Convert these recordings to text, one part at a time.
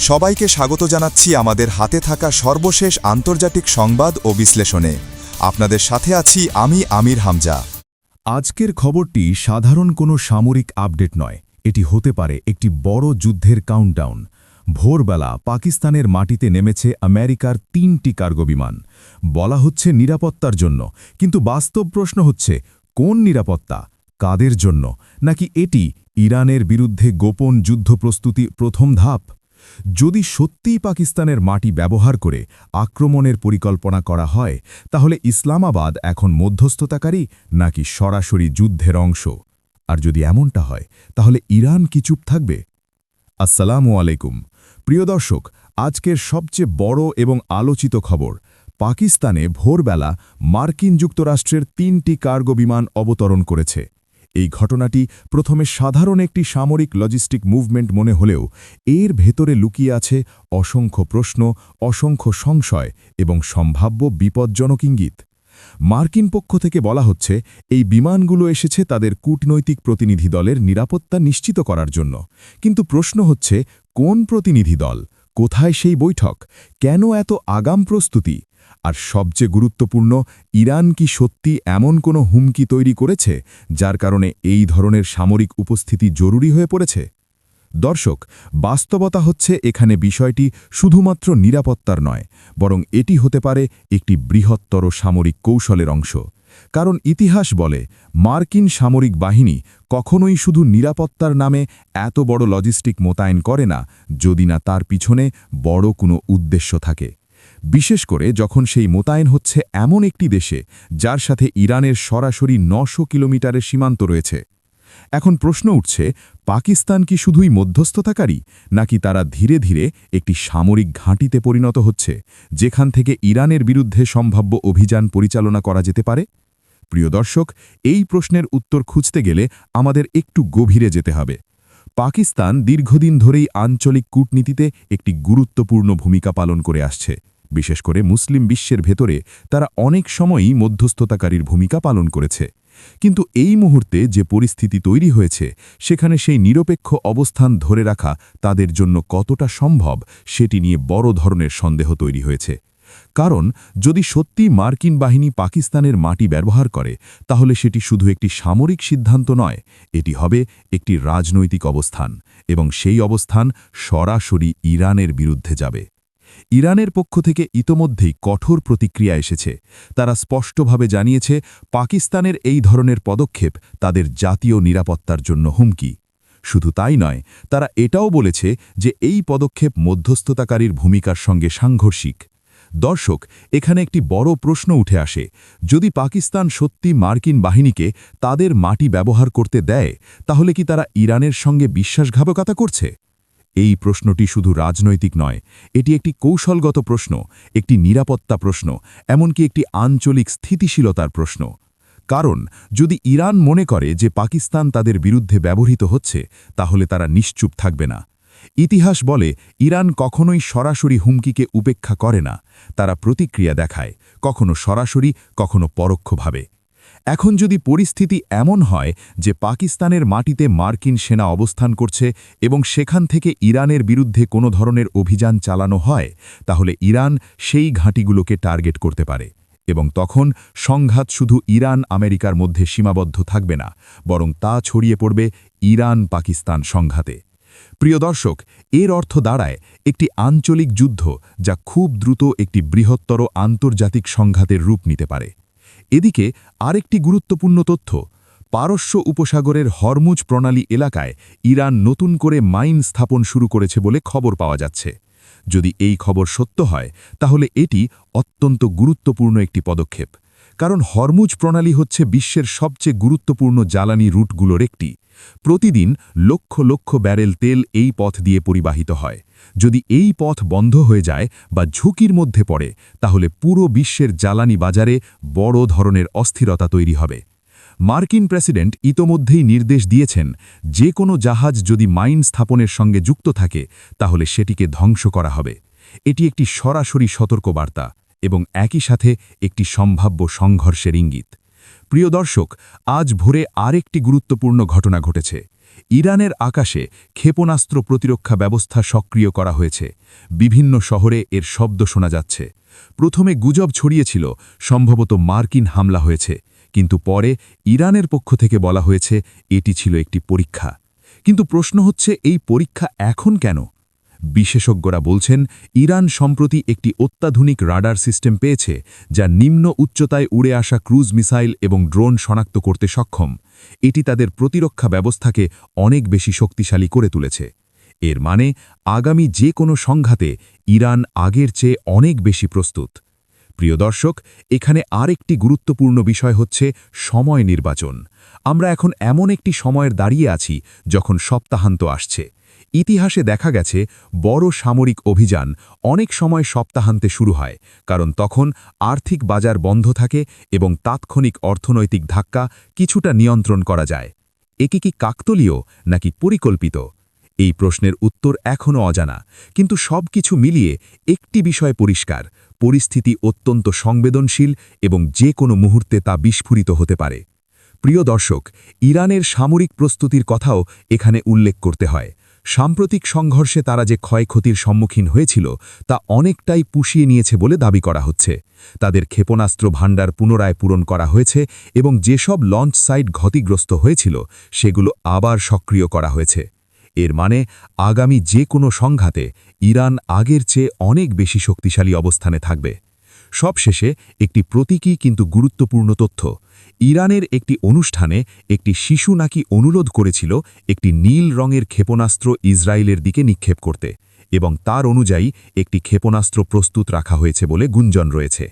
সবাইকে স্বাগত জানাচ্ছি আমাদের হাতে থাকা সর্বশেষ আন্তর্জাতিক সংবাদ ও বিশ্লেষণে। আপনাদের সাথে আছি আমি আমির হামজা। আজকের খবরটি সাধারণ কোনো সামরিক আপডেট নয়, এটি হতে পারে একটি বড় যুদ্ধের কাউন্টডাউন। ভোরবেলা পাকিস্তানের মাটিতে নেমেছে আমেরিকার 3টি কার্গো বিমান। বলা হচ্ছে নিরাপত্তার জন্য, কিন্তু বাস্তব প্রশ্ন হচ্ছে কোন নিরাপত্তা, কাদের জন্য, নাকি এটি ইরানের বিরুদ্ধে গোপন যুদ্ধ প্রস্তুতি প্রথম ধাপ? যদি সত্যিই পাকিস্তানের মাটি ব্যবহার করে আক্রমণের পরিকল্পনা করা হয়, তাহলে ইসলামাবাদ এখন মধ্যস্থতাকারী নাকি সরাসরি যুদ্ধের অংশ? আর যদি এমনটা হয়, তাহলে ইরান কি চুপ থাকবে? আসসালামু আলাইকুম প্রিয় দর্শক, আজকের সবচেয়ে বড় এবং আলোচিত খবর, পাকিস্তানে ভোরবেলা মার্কিন যুক্তরাষ্ট্রের 3টি কার্গো বিমান অবতরণ করেছে। এই ঘটনাটি প্রথমে সাধারণ একটি সামরিক লজিস্টিক মুভমেন্ট মনে হলেও এর ভেতরে লুকিয়ে আছে অসংখ্য প্রশ্ন, অসংখ্য সংশয় এবং সম্ভাব্য বিপজ্জনক ইঙ্গিত। মার্কিন পক্ষ থেকে বলা হচ্ছে এই বিমানগুলো এসেছে তাদের কূটনৈতিক প্রতিনিধি দলের নিরাপত্তা নিশ্চিত করার জন্য। কিন্তু প্রশ্ন হচ্ছে, কোন প্রতিনিধি দল, কোথায় সেই বৈঠক, কেন এত আগাম প্রস্তুতি? আর সবচেয়ে গুরুত্বপূর্ণ, ইরান কি সত্যি এমন কোনো হুমকি তৈরি করেছে যার কারণে এই ধরনের সামরিক উপস্থিতি জরুরি হয়ে পড়েছে? দর্শক, বাস্তবতা হচ্ছে এখানে বিষয়টি শুধুমাত্র নিরাপত্তার নয়, বরং এটি হতে পারে একটি বৃহত্তর সামরিক কৌশলের অংশ। কারণ ইতিহাস বলে, মার্কিন সামরিক বাহিনী কখনোই শুধু নিরাপত্তার নামে এত বড় লজিস্টিক মোতায়েন করে না যদি না তার পিছনে বড় কোনো উদ্দেশ্য থাকে। বিশেষ করে যখন সেই মোতায়েন হচ্ছে এমন একটি দেশে যার সাথে ইরানের সরাসরি 900 কিলোমিটারের সীমান্ত রয়েছে। এখন প্রশ্ন উঠছে, পাকিস্তান কি শুধুই মধ্যস্থতাকারী, নাকি তারা ধীরে ধীরে একটি সামরিক ঘাঁটিতে পরিণত হচ্ছে যেখান থেকে ইরানের বিরুদ্ধে সম্ভাব্য অভিযান পরিচালনা করা যেতে পারে? প্রিয় দর্শক, এই প্রশ্নের উত্তর খুঁজতে গেলে আমাদের একটু গভীরে যেতে হবে। পাকিস্তান দীর্ঘদিন ধরেই আঞ্চলিক কূটনীতিতে একটি গুরুত্বপূর্ণ ভূমিকা পালন করে আসছে। বিশেষ করে মুসলিম বিশ্বের ভেতরে তারা অনেক সময়ই মধ্যস্থতাকারীর ভূমিকা পালন করেছে। কিন্তু এই মুহূর্তে যে পরিস্থিতি তৈরি হয়েছে, সেখানে সেই নিরপেক্ষ অবস্থান ধরে রাখা তাদের জন্য কতটা সম্ভব সেটি নিয়ে বড় ধরনের সন্দেহ তৈরি হয়েছে। কারণ যদি সত্যি মার্কিন বাহিনী পাকিস্তানের মাটি ব্যবহার করে, তাহলে সেটি শুধু একটি সামরিক সিদ্ধান্ত নয়, এটি হবে একটি রাজনৈতিক অবস্থান, এবং সেই অবস্থান সরাসরি ইরানের বিরুদ্ধে যাবে। ইরানের পক্ষ থেকে ইতোমধ্যেই কঠোর প্রতিক্রিয়া এসেছে। তারা স্পষ্টভাবে জানিয়েছে পাকিস্তানের এই ধরনের পদক্ষেপ তাদের জাতীয় নিরাপত্তার জন্য হুমকি। শুধু তাই নয়, তারা এটাও বলেছে যে এই পদক্ষেপ মধ্যস্থতাকারীর ভূমিকার সঙ্গে সাংঘর্ষিক। দর্শক, এখানে একটি বড় প্রশ্ন উঠে আসে, যদি পাকিস্তান সত্যি মার্কিন বাহিনীকে তাদের মাটি ব্যবহার করতে দেয়, তাহলে কি তারা ইরানের সঙ্গে বিশ্বাসঘাতকতা করছে? এই প্রশ্নটি শুধু রাজনৈতিক নয়, এটি একটি কৌশলগত প্রশ্ন, একটি নিরাপত্তা প্রশ্ন, এমনকি একটি আঞ্চলিক স্থিতিশীলতার প্রশ্ন। কারণ যদি ইরান মনে করে যে পাকিস্তান তাদের বিরুদ্ধে ব্যবহৃত হচ্ছে, তাহলে তারা নিশ্চুপ থাকবে না। ইতিহাস বলে, ইরান কখনোই সরাসরি হুমকিকে উপেক্ষা করে না, তারা প্রতিক্রিয়া দেখায়, কখনো সরাসরি, কখনো পরোক্ষভাবে। এখন যদি পরিস্থিতি এমন হয় যে পাকিস্তানের মাটিতে মার্কিন সেনা অবস্থান করছে এবং সেখান থেকে ইরানের বিরুদ্ধে কোনো ধরনের অভিযান চালানো হয়, তাহলে ইরান সেই ঘাঁটিগুলোকে টার্গেট করতে পারে। এবং তখন সংঘাত শুধু ইরান আমেরিকার মধ্যে সীমাবদ্ধ থাকবে না, বরং তা ছড়িয়ে পড়বে ইরান পাকিস্তান সংঘাতে। প্রিয় দর্শক, এর অর্থ দাঁড়ায় একটি আঞ্চলিক যুদ্ধ যা খুব দ্রুত একটি বৃহত্তর আন্তর্জাতিক সংঘাতের রূপ নিতে পারে। এদিকে আরেকটি গুরুত্বপূর্ণ তথ্য, পারস্য উপসাগরের হরমুজ প্রণালী এলাকায় ইরান নতুন করে মাইন স্থাপন শুরু করেছে বলে খবর পাওয়া যাচ্ছে। যদি এই খবর সত্য হয়, তাহলে এটি অত্যন্ত গুরুত্বপূর্ণ একটি পদক্ষেপ। কারণ হরমুজ প্রণালী হচ্ছে বিশ্বের সবচেয়ে গুরুত্বপূর্ণ জ্বালানি রুটগুলোর একটি। প্রতিদিন লক্ষ লক্ষ ব্যারেল তেল এই পথ দিয়ে পরিবাহিত হয়। যদি এই পথ বন্ধ হয়ে যায় বা ঝুঁকির মধ্যে পড়ে, তাহলে পুরো বিশ্বের জ্বালানি বাজারে বড় ধরনের অস্থিরতা তৈরি হবে। মার্কিন প্রেসিডেন্ট ইতোমধ্যেই নির্দেশ দিয়েছেন, যে কোনো জাহাজ যদি মাইন স্থাপনের সঙ্গে যুক্ত থাকে, তাহলে সেটিকে ধ্বংস করা হবে। এটি একটি সরাসরি সতর্কবার্তা এবং একই সাথে একটি সম্ভাব্য সংঘর্ষের ইঙ্গিত। প্রিয় দর্শক, আজ ভোরে আরেকটি গুরুত্বপূর্ণ ঘটনা ঘটেছে। ইরানের আকাশে ক্ষেপণাস্ত্র প্রতিরক্ষা ব্যবস্থা সক্রিয় করা হয়েছে। বিভিন্ন শহরে এর শব্দ শোনা যাচ্ছে। প্রথমে গুজব ছড়িয়েছিল সম্ভবত মার্কিন হামলা হয়েছে, কিন্তু পরে ইরানের পক্ষ থেকে বলা হয়েছে এটি ছিল একটি পরীক্ষা। কিন্তু প্রশ্ন হচ্ছে, এই পরীক্ষা এখন কেন? বিশেষজ্ঞরা বলছেন ইরান সম্প্রতি একটি অত্যাধুনিক রাডার সিস্টেম পেয়েছে, যা নিম্ন উচ্চতায় উড়ে আসা ক্রুজ মিসাইল এবং ড্রোন শনাক্ত করতে সক্ষম। এটি তাদের প্রতিরক্ষা ব্যবস্থাকে অনেক বেশি শক্তিশালী করে তুলেছে। এর মানে আগামী যে কোনো সংঘাতে ইরান আগের চেয়ে অনেক বেশি প্রস্তুত। প্রিয় দর্শক, এখানে আরেকটি গুরুত্বপূর্ণ বিষয় হচ্ছে সময় নির্বাচন। আমরা এখন এমন একটি সময়ের দাঁড়িয়ে আছি যখন সপ্তাহান্ত আসছে। ইতিহাসে দেখা গেছে বড় সামরিক অভিযান অনেক সময় সপ্তাহান্তে শুরু হয়, কারণ তখন আর্থিক বাজার বন্ধ থাকে এবং তাৎক্ষণিক অর্থনৈতিক ধাক্কা কিছুটা নিয়ন্ত্রণ করা যায়। একে কি কাকতালীয় নাকি পরিকল্পিত? এই প্রশ্নের উত্তর এখনও অজানা, কিন্তু সবকিছু মিলিয়ে একটি বিষয় পরিষ্কার: পরিস্থিতি অত্যন্ত সংবেদনশীল এবং যে কোনো মুহূর্তে তা বিস্ফোরিত হতে পারে। প্রিয় দর্শক, ইরানের সামরিক প্রস্তুতির কথাও এখানে উল্লেখ করতে হয়। সাম্প্রতিক সংঘর্ষে তারা যে ক্ষয়ক্ষতির সম্মুখীন হয়েছিল তা অনেকটাই পুষিয়ে নিয়েছে বলে দাবি করা হচ্ছে। তাদের ক্ষেপণাস্ত্র ভাণ্ডার পুনরায় পূরণ করা হয়েছে এবং যেসব লঞ্চ সাইট ক্ষতিগ্রস্ত হয়েছিল সেগুলো আবার সক্রিয় করা হয়েছে। এর মানে আগামী যে কোনো সংঘাতে ইরান আগের চেয়ে অনেক বেশি শক্তিশালী অবস্থানে থাকবে। সবশেষে একটি প্রতীকী কিন্তু গুরুত্বপূর্ণ তথ্য: ইরানের একটি অনুষ্ঠানে একটি শিশু নাকি অনুরোধ করেছিল একটি নীল রঙের ক্ষেপণাস্ত্র ইসরায়েলের দিকে নিক্ষেপ করতে, এবং তার অনুযায়ী একটি ক্ষেপণাস্ত্র প্রস্তুত রাখা হয়েছে বলে গুঞ্জন রয়েছে।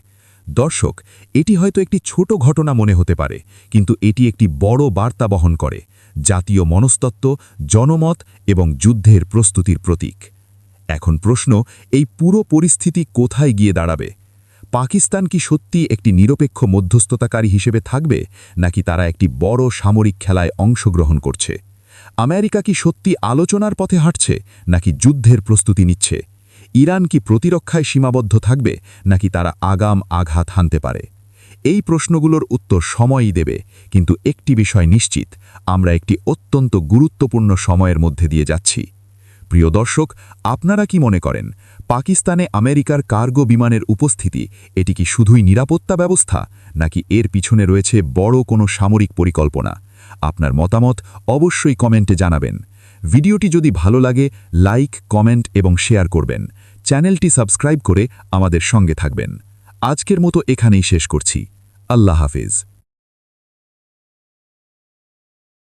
দর্শক, এটি হয়তো একটি ছোট ঘটনা মনে হতে পারে, কিন্তু এটি একটি বড় বার্তা বহন করে: জাতীয় মনস্তত্ত্ব, জনমত এবং যুদ্ধের প্রস্তুতির প্রতীক। এখন প্রশ্ন, এই পুরো পরিস্থিতি কোথায় গিয়ে দাঁড়াবে? পাকিস্তান কি সত্যি একটি নিরপেক্ষ মধ্যস্থতাকারী হিসেবে থাকবে, নাকি তারা একটি বড় সামরিক খেলায় অংশগ্রহণ করছে? আমেরিকা কি সত্যি আলোচনার পথে হাঁটছে, নাকি যুদ্ধের প্রস্তুতি নিচ্ছে? ইরান কি প্রতিরক্ষায় সীমাবদ্ধ থাকবে, নাকি তারা আগাম আঘাত হানতে পারে? এই প্রশ্নগুলোর উত্তর সময়ই দেবে, কিন্তু একটি বিষয় নিশ্চিত: আমরা একটি অত্যন্ত গুরুত্বপূর্ণ সময়ের মধ্যে দিয়ে যাচ্ছি। প্রিয় দর্শক, আপনারা কি মনে করেন, পাকিস্তানে আমেরিকার কার্গো বিমানের উপস্থিতি এটি কি শুধুই নিরাপত্তা ব্যবস্থা, নাকি এর পিছনে রয়েছে বড় কোনো সামরিক পরিকল্পনা? আপনার মতামত অবশ্যই কমেন্টে জানাবেন। ভিডিওটি যদি ভালো লাগে, লাইক, কমেন্ট এবং শেয়ার করবেন। চ্যানেলটি সাবস্ক্রাইব করে আমাদের সঙ্গে থাকবেন। আজকের মতো এখানেই শেষ করছি। আল্লাহ হাফেজ।